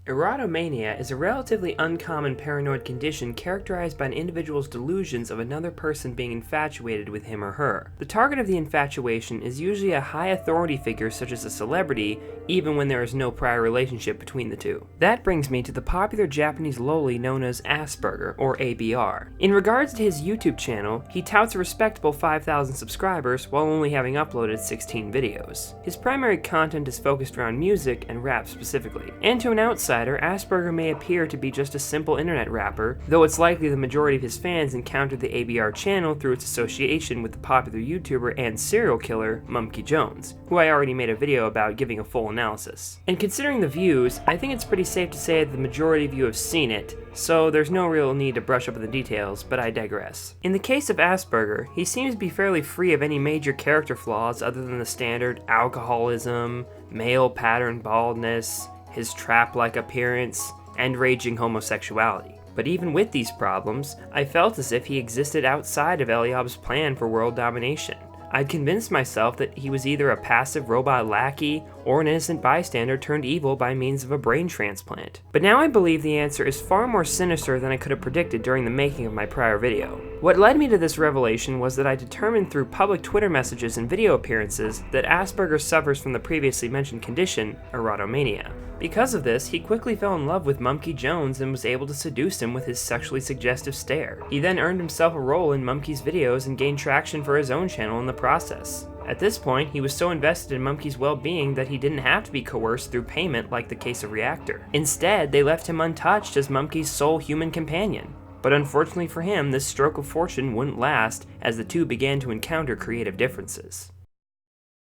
Erotomania is a relatively uncommon paranoid condition characterized by an individual's delusions of another person being infatuated with him or her. The target of the infatuation is usually a high authority figure such as a celebrity, even when there is no prior relationship between the two. That brings me to the popular Japanese loli known as Asperger, or ABR. In regards to his YouTube channel, he touts a respectable 5,000 subscribers while only having uploaded 16 videos. His primary content is focused around music and rap specifically, and to an outsider, Asperger may appear to be just a simple internet rapper, though it's likely the majority of his fans encountered the ABR channel through its association with the popular YouTuber and serial killer Mumkey Jones, who I already made a video about giving a full analysis. And considering the views, I think it's pretty safe to say that the majority of you have seen it, so there's no real need to brush up on the details, but I digress. In the case of Asperger, he seems to be fairly free of any major character flaws other than the standard alcoholism, male pattern baldness, his trap-like appearance, and raging homosexuality. But even with these problems, I felt as if he existed outside of Eliab's plan for world domination. I'd convinced myself that he was either a passive robot lackey or an innocent bystander turned evil by means of a brain transplant. But now I believe the answer is far more sinister than I could have predicted during the making of my prior video. What led me to this revelation was that I determined through public Twitter messages and video appearances that Asperger suffers from the previously mentioned condition, erotomania. Because of this, he quickly fell in love with Mumkey Jones and was able to seduce him with his sexually suggestive stare. He then earned himself a role in Mumkey's videos and gained traction for his own channel in the process. At this point, he was so invested in Mumkey's well-being that he didn't have to be coerced through payment like the case of Reactor. Instead, they left him untouched as Mumkey's sole human companion. But unfortunately for him, this stroke of fortune wouldn't last as the two began to encounter creative differences.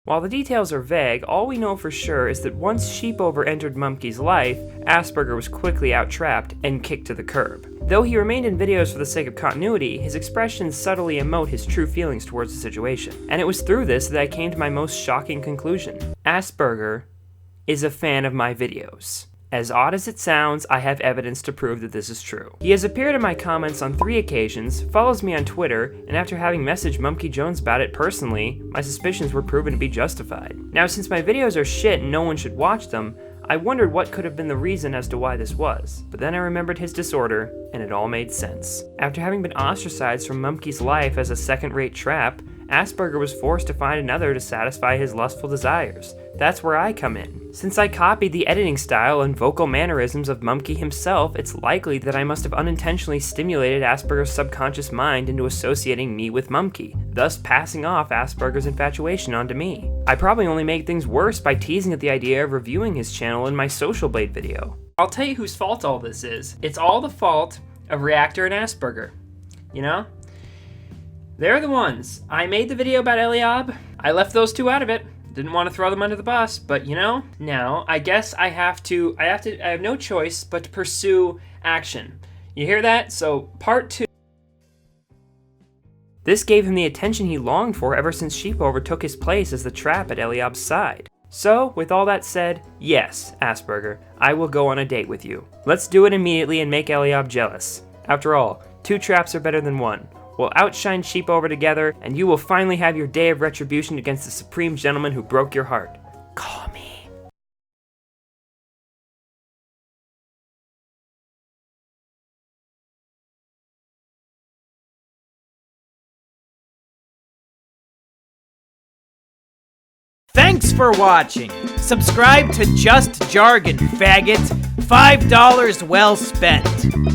While the details are vague, all we know for sure is that once Sheepover entered Mumkey's life, Asperger was quickly out-trapped and kicked to the curb. Though he remained in videos for the sake of continuity, his expressions subtly emote his true feelings towards the situation. And it was through this that I came to my most shocking conclusion. Asperger is a fan of my videos. As odd as it sounds, I have evidence to prove that this is true. He has appeared in my comments on 3 occasions, follows me on Twitter, and after having messaged Mumkey Jones about it personally, my suspicions were proven to be justified. Now, since my videos are shit and no one should watch them, I wondered what could have been the reason as to why this was. But then I remembered his disorder, and it all made sense. After having been ostracized from Mumkey's life as a second-rate trap, Asperger was forced to find another to satisfy his lustful desires. That's where I come in. Since I copied the editing style and vocal mannerisms of Mumkey himself, it's likely that I must have unintentionally stimulated Asperger's subconscious mind into associating me with Mumkey, thus passing off Asperger's infatuation onto me. I probably only made things worse by teasing at the idea of reviewing his channel in my Social Blade video. I'll tell you whose fault all this is. It's all the fault of Reactor and Asperger. You know? They're the ones. I made the video about Eliab. I left those two out of it. Didn't want to throw them under the bus, but you know, now I guess I have no choice but to pursue action. You hear that? So part 2. This gave him the attention he longed for ever since Sheepover took his place as the trap at Eliab's side. So, with all that said, yes, Asperger, I will go on a date with you. Let's do it immediately and make Eliab jealous. After all, 2 traps are better than 1. We'll outshine Sheepover together, and you will finally have your day of retribution against the supreme gentleman who broke your heart. Call me. Thanks for watching. Subscribe to Just Jargon, faggot. $5 well spent.